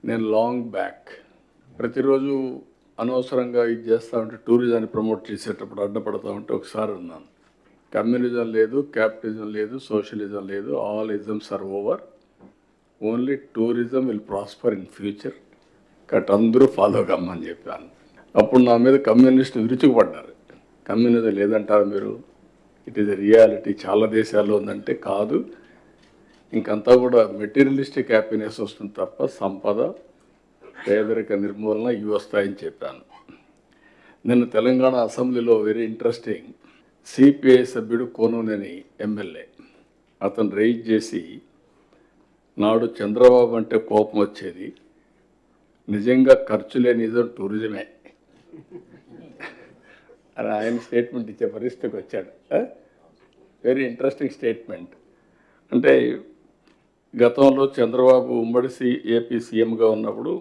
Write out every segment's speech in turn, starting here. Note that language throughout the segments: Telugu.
నేను లాంగ్ బ్యాక్ ప్రతిరోజు అనవసరంగా ఇది చేస్తూ ఉంటే టూరిజాన్ని ప్రమోట్ చేసేటప్పుడు అడ్డపడతా ఉంటే ఒకసారి ఉన్నాను. కమ్యూనిజం లేదు, క్యాపిటలిజం లేదు, సోషలిజం లేదు, all isms are over, only tourism will prosper in future, cut అందరూ ఫాలో కమ్మని చెప్పాను. అప్పుడు నా మీద కమ్యూనిస్టులు విరుచుకుపడ్డారు. కమ్యూనిజం లేదంటారు మీరు, ఇట్ ఈజ్ ఎ రియాలిటీ, చాలా దేశాల్లో ఉందంటే కాదు, ఇంకంతా కూడా మెటీరియలిస్టిక్ హ్యాపీనెస్ వస్తుంది తప్ప సంపద, పేదరిక నిర్మూలన ఇవి వస్తాయని చెప్పాను. నిన్న తెలంగాణ అసెంబ్లీలో వెరీ ఇంట్రెస్టింగ్, సిపిఐ సభ్యుడు కోనూనేని ఎమ్మెల్యే అతను రైజ్ చేసి, నాడు చంద్రబాబు అంటే కోపం వచ్చేది, నిజంగా ఖర్చు లేని నిజం టూరిజమే అని ఆయన స్టేట్మెంట్ ఇచ్చే పరిస్థితికి వచ్చాడు. Very interesting statement. అంటే గతంలో చంద్రబాబు ఉమ్మడి ఏపీ సీఎంగా ఉన్నప్పుడు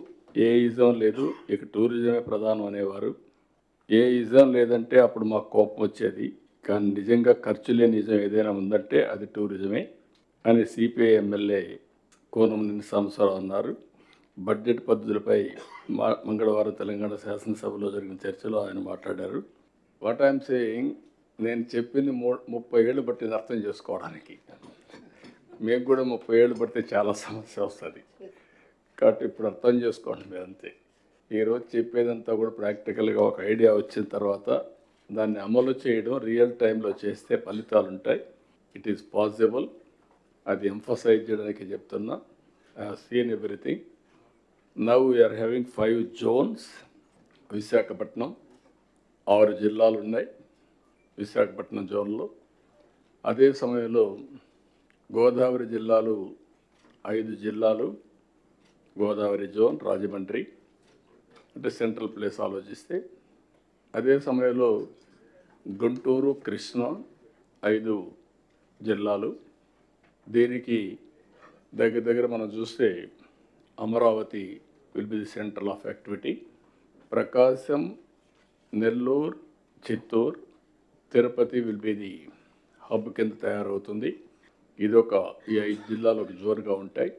ఏ ఇజం లేదు, ఇక టూరిజమే ప్రధానం అనేవారు. ఏ ఇజం లేదంటే అప్పుడు మాకు కోపం వచ్చేది, కానీ నిజంగా ఖర్చు లేని నిజం ఏదైనా ఉందంటే అది టూరిజమే అని సిపిఐ ఎమ్మెల్యే కోనూనేని సాంబశివరావు అన్నారు. బడ్జెట్ పద్ధతులపై మంగళవారం తెలంగాణ శాసనసభలో జరిగిన చర్చలో ఆయన మాట్లాడారు. వాట్ ఐఎమ్ సేయింగ్, నేను చెప్పింది 30 ఏళ్ళు పట్టింది అర్థం చేసుకోవడానికి. మీకు కూడా 30 ఏళ్ళు పడితే చాలా సమస్య వస్తుంది, కాబట్టి ఇప్పుడు అర్థం చేసుకోండి మీరు అంతే. ఈరోజు చెప్పేదంతా కూడా ప్రాక్టికల్గా ఒక ఐడియా వచ్చిన తర్వాత దాన్ని అమలు చేయడం రియల్ టైంలో చేస్తే ఫలితాలు ఉంటాయి. ఇట్ ఈస్ పాసిబుల్, అది ఎంఫసైజ్ చేయడానికి చెప్తున్నా. I have seen everything. Now we're having 5 zones. Visakhapatnam 6 జిల్లాలు ఉన్నాయి విశాఖపట్నం జోన్లో. అదే సమయంలో గోదావరి జిల్లాలు 5 జిల్లాలు, గోదావరి జోన్, రాజమండ్రి అంటే సెంట్రల్ ప్లేస్ ఆలోచిస్తే. అదే సమయంలో గుంటూరు, కృష్ణా 5 జిల్లాలు. దీనికి దగ్గర మనం చూస్తే Amaravati will be the centre of activity. Prakasam, Nellore, Chittoor, Tirupati will be the hub కింద తయారవుతుంది. ఇదొక ఈ 5 జిల్లాలు ఒక జోన్గా ఉంటాయి.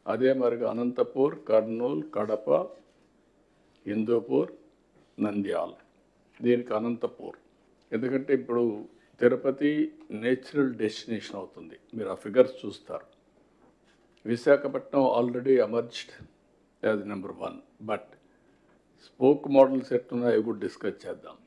అదే మరిగా అనంతపూర్, కర్నూలు, కడప, హిందూపూర్, నంద్యాల. దీనికి అనంతపూర్, ఎందుకంటే ఇప్పుడు తిరుపతి నేచురల్ డెస్టినేషన్ అవుతుంది, మీరు ఆ ఫిగర్స్ చూస్తారు. Visakhapatnam already emerged as number 1, but spoke models ఎట్టున్నాయో కూడా డిస్కస్ చేద్దాం.